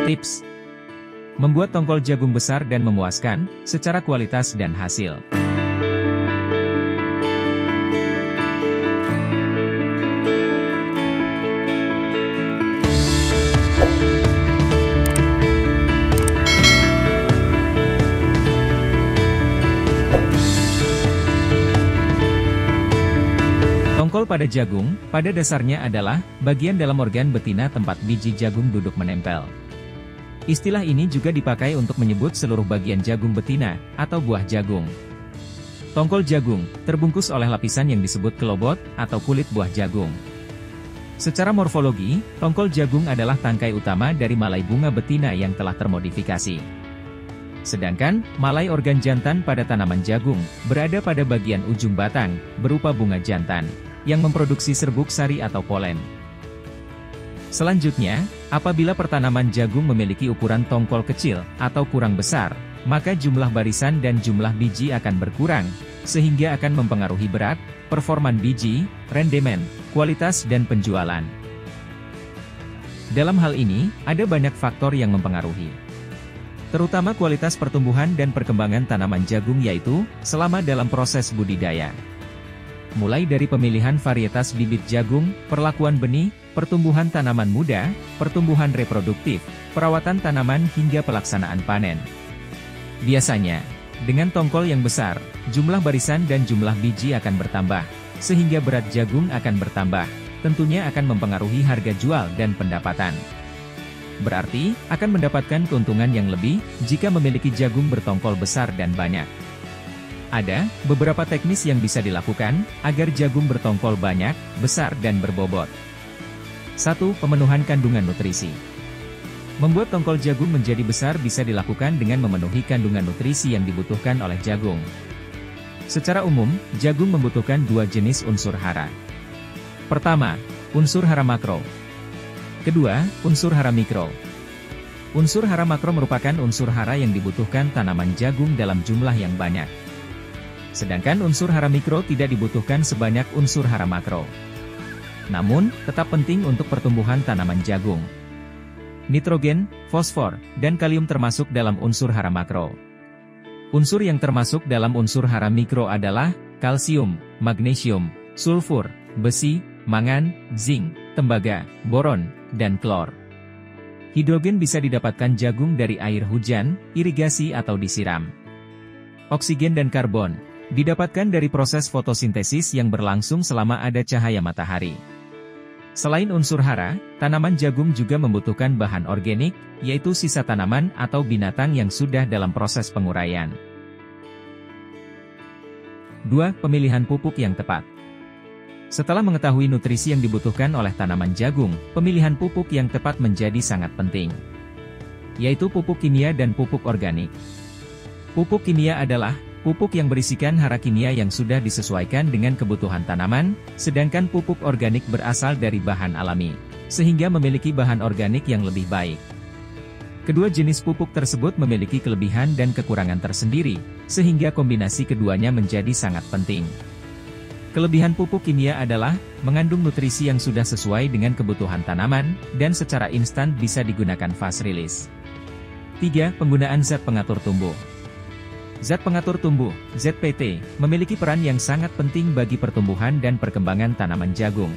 Tips: membuat tongkol jagung besar dan memuaskan, secara kualitas dan hasil. Tongkol pada jagung, pada dasarnya adalah bagian dalam organ betina tempat biji jagung duduk menempel. Istilah ini juga dipakai untuk menyebut seluruh bagian jagung betina, atau buah jagung. Tongkol jagung, terbungkus oleh lapisan yang disebut kelobot, atau kulit buah jagung. Secara morfologi, tongkol jagung adalah tangkai utama dari malai bunga betina yang telah termodifikasi. Sedangkan, malai organ jantan pada tanaman jagung, berada pada bagian ujung batang, berupa bunga jantan, yang memproduksi serbuk sari atau polen. Selanjutnya, apabila pertanaman jagung memiliki ukuran tongkol kecil, atau kurang besar, maka jumlah barisan dan jumlah biji akan berkurang, sehingga akan mempengaruhi berat, performan biji, rendemen, kualitas dan penjualan. Dalam hal ini, ada banyak faktor yang mempengaruhi. Terutama kualitas pertumbuhan dan perkembangan tanaman jagung yaitu, selama dalam proses budidaya. Mulai dari pemilihan varietas bibit jagung, perlakuan benih, pertumbuhan tanaman muda, pertumbuhan reproduktif, perawatan tanaman hingga pelaksanaan panen. Biasanya, dengan tongkol yang besar, jumlah barisan dan jumlah biji akan bertambah, sehingga berat jagung akan bertambah, tentunya akan mempengaruhi harga jual dan pendapatan. Berarti, akan mendapatkan keuntungan yang lebih, jika memiliki jagung bertongkol besar dan banyak. Ada beberapa teknis yang bisa dilakukan, agar jagung bertongkol banyak, besar dan berbobot. 1. Pemenuhan kandungan nutrisi. Membuat tongkol jagung menjadi besar bisa dilakukan dengan memenuhi kandungan nutrisi yang dibutuhkan oleh jagung. Secara umum, jagung membutuhkan dua jenis unsur hara. Pertama, unsur hara makro. Kedua, unsur hara mikro. Unsur hara makro merupakan unsur hara yang dibutuhkan tanaman jagung dalam jumlah yang banyak. Sedangkan unsur hara mikro tidak dibutuhkan sebanyak unsur hara makro. Namun, tetap penting untuk pertumbuhan tanaman jagung. Nitrogen, fosfor, dan kalium termasuk dalam unsur hara makro. Unsur yang termasuk dalam unsur hara mikro adalah kalsium, magnesium, sulfur, besi, mangan, zinc, tembaga, boron, dan klor. Hidrogen bisa didapatkan jagung dari air hujan, irigasi atau disiram. Oksigen dan karbon didapatkan dari proses fotosintesis yang berlangsung selama ada cahaya matahari. Selain unsur hara, tanaman jagung juga membutuhkan bahan organik, yaitu sisa tanaman atau binatang yang sudah dalam proses penguraian. 2. Pemilihan pupuk yang tepat. Setelah mengetahui nutrisi yang dibutuhkan oleh tanaman jagung, pemilihan pupuk yang tepat menjadi sangat penting, yaitu pupuk kimia dan pupuk organik. Pupuk kimia adalah pupuk yang berisikan hara kimia yang sudah disesuaikan dengan kebutuhan tanaman, sedangkan pupuk organik berasal dari bahan alami, sehingga memiliki bahan organik yang lebih baik. Kedua jenis pupuk tersebut memiliki kelebihan dan kekurangan tersendiri, sehingga kombinasi keduanya menjadi sangat penting. Kelebihan pupuk kimia adalah mengandung nutrisi yang sudah sesuai dengan kebutuhan tanaman, dan secara instan bisa digunakan fast release. 3. Penggunaan zat pengatur tumbuh. Zat pengatur tumbuh, ZPT, memiliki peran yang sangat penting bagi pertumbuhan dan perkembangan tanaman jagung.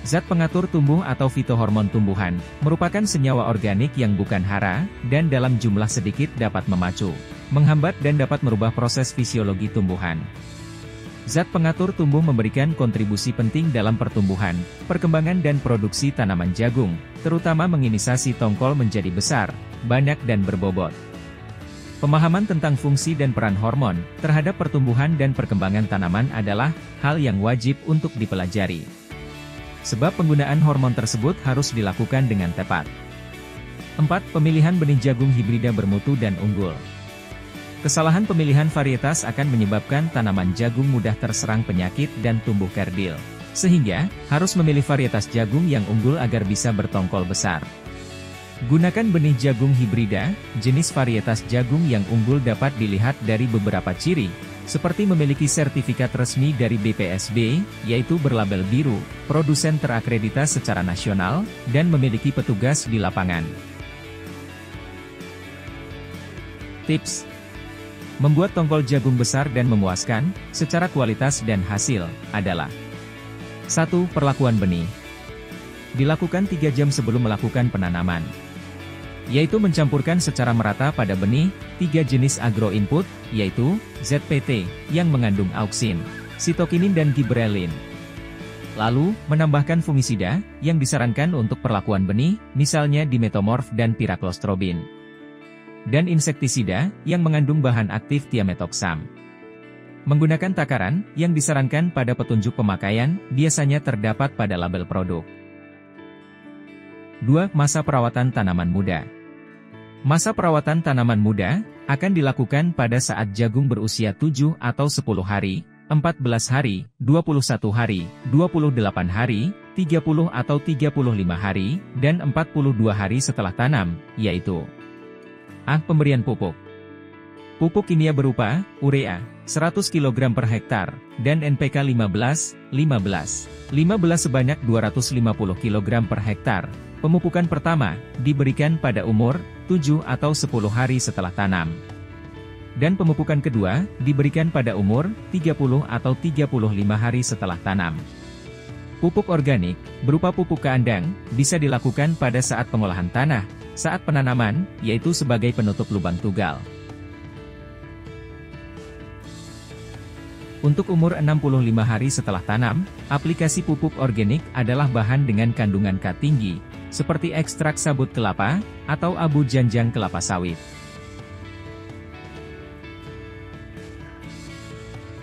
Zat pengatur tumbuh atau fitohormon tumbuhan, merupakan senyawa organik yang bukan hara, dan dalam jumlah sedikit dapat memacu, menghambat dan dapat merubah proses fisiologi tumbuhan. Zat pengatur tumbuh memberikan kontribusi penting dalam pertumbuhan, perkembangan dan produksi tanaman jagung, terutama menginisiasi tongkol menjadi besar, banyak dan berbobot. Pemahaman tentang fungsi dan peran hormon terhadap pertumbuhan dan perkembangan tanaman adalah hal yang wajib untuk dipelajari. Sebab penggunaan hormon tersebut harus dilakukan dengan tepat. 4. Pemilihan benih jagung hibrida bermutu dan unggul. Kesalahan pemilihan varietas akan menyebabkan tanaman jagung mudah terserang penyakit dan tumbuh kerdil. Sehingga, harus memilih varietas jagung yang unggul agar bisa bertongkol besar. Gunakan benih jagung hibrida, jenis varietas jagung yang unggul dapat dilihat dari beberapa ciri, seperti memiliki sertifikat resmi dari BPSB, yaitu berlabel biru, produsen terakreditasi secara nasional, dan memiliki petugas di lapangan. Tips: membuat tongkol jagung besar dan memuaskan, secara kualitas dan hasil, adalah 1. Perlakuan benih. Dilakukan 3 jam sebelum melakukan penanaman. Yaitu mencampurkan secara merata pada benih, 3 jenis agro input, yaitu, ZPT, yang mengandung auksin, sitokinin dan giberelin. Lalu, menambahkan fungisida, yang disarankan untuk perlakuan benih, misalnya dimetomorf dan piraclostrobin. Dan insektisida, yang mengandung bahan aktif thiametoxam. Menggunakan takaran, yang disarankan pada petunjuk pemakaian, biasanya terdapat pada label produk. 2. Masa perawatan tanaman muda. Masa perawatan tanaman muda, akan dilakukan pada saat jagung berusia 7 atau 10 hari, 14 hari, 21 hari, 28 hari, 30 atau 35 hari, dan 42 hari setelah tanam, yaitu A. Pemberian pupuk. Pupuk kimia berupa urea, 100 kg per hektar, dan NPK 15 sebanyak 250 kg per hektar. Pemupukan pertama, diberikan pada umur 7 atau 10 hari setelah tanam. Dan pemupukan kedua, diberikan pada umur 30 atau 35 hari setelah tanam. Pupuk organik, berupa pupuk kandang, bisa dilakukan pada saat pengolahan tanah, saat penanaman, yaitu sebagai penutup lubang tugal. Untuk umur 65 hari setelah tanam, aplikasi pupuk organik adalah bahan dengan kandungan K tinggi, seperti ekstrak sabut kelapa, atau abu janjang kelapa sawit.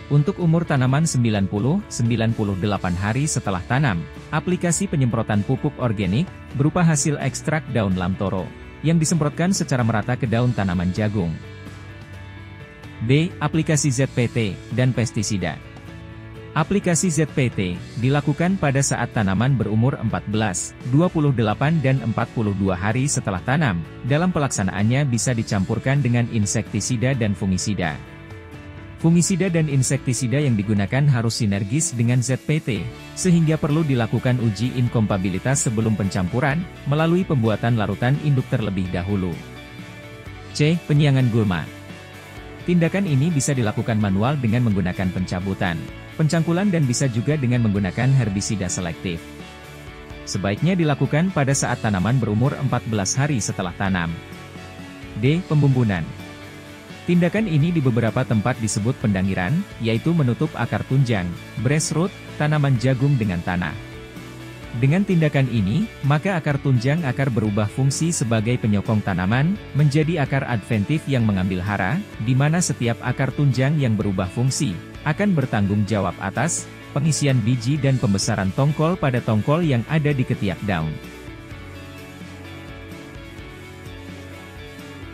Untuk umur tanaman 90-98 hari setelah tanam, aplikasi penyemprotan pupuk organik, berupa hasil ekstrak daun lamtoro, yang disemprotkan secara merata ke daun tanaman jagung. B. Aplikasi ZPT, dan pestisida. Aplikasi ZPT, dilakukan pada saat tanaman berumur 14, 28 dan 42 hari setelah tanam. Dalam pelaksanaannya bisa dicampurkan dengan insektisida dan fungisida. Fungisida dan insektisida yang digunakan harus sinergis dengan ZPT, sehingga perlu dilakukan uji inkompatibilitas sebelum pencampuran, melalui pembuatan larutan induk terlebih dahulu. C. Penyiangan gulma. Tindakan ini bisa dilakukan manual dengan menggunakan pencabutan, pencangkulan dan bisa juga dengan menggunakan herbisida selektif. Sebaiknya dilakukan pada saat tanaman berumur 14 hari setelah tanam. D. Pembumbunan. Tindakan ini di beberapa tempat disebut pendangiran, yaitu menutup akar tunjang, breastroot, tanaman jagung dengan tanah. Dengan tindakan ini, maka akar tunjang akar berubah fungsi sebagai penyokong tanaman, menjadi akar adventif yang mengambil hara, di mana setiap akar tunjang yang berubah fungsi, akan bertanggung jawab atas pengisian biji dan pembesaran tongkol pada tongkol yang ada di ketiak daun.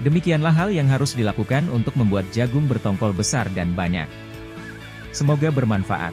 Demikianlah hal yang harus dilakukan untuk membuat jagung bertongkol besar dan banyak. Semoga bermanfaat.